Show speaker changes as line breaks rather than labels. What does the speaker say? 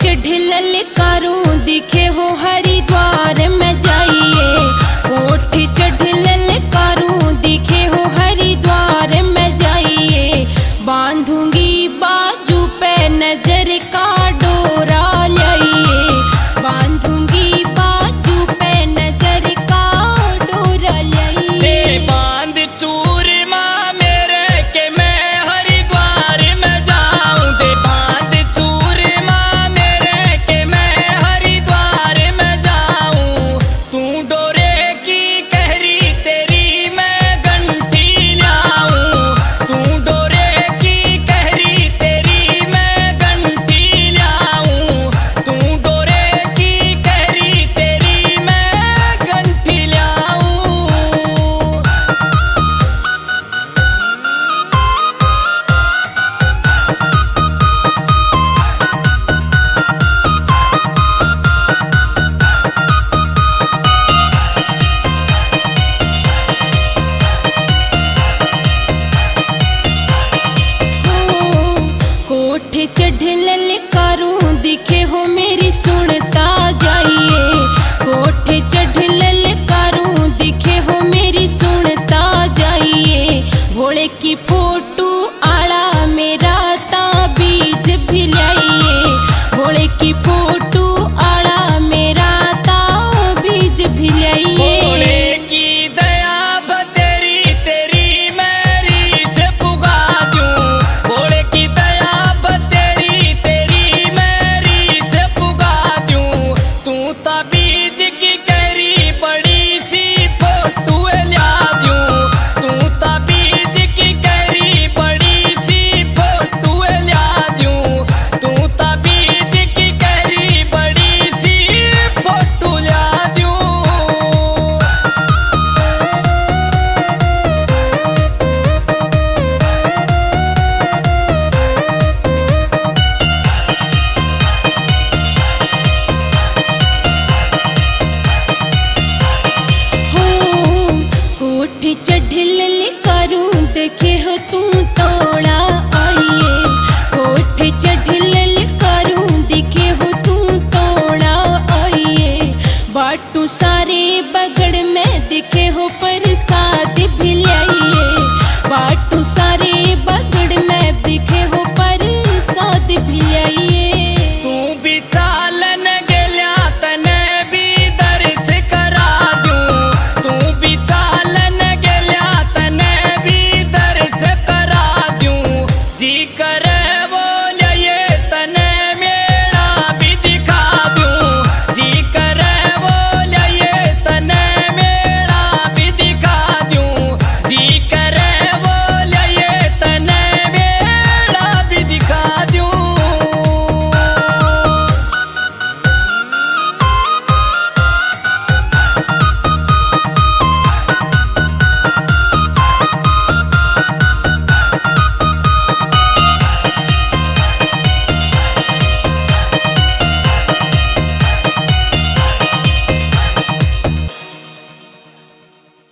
चढ़ करूं दिखे हो हरिद्वार में जाइए। कोठी चढ़ करूं दिखे हो हरिद्वार में जाइए। बांधूंगी बाजू पे नजर का डोरा लाइए। बांधूंगी बाजू पे नजर का डोरा लाइए।
बांध चूरमा मेरे के मैं हरिद्वार में जाऊं। दे बांध चूरमा मेरे के मैं हरिद्वार में जाऊं। तू डोरे की कहरी तेरी मैं गंठी लाऊं। तू डोरे की कहरी तेरी मैं गंठी लाऊं। तू डोरे की कहरी तेरी मैं गंठी लाऊं।
कोठे चढ़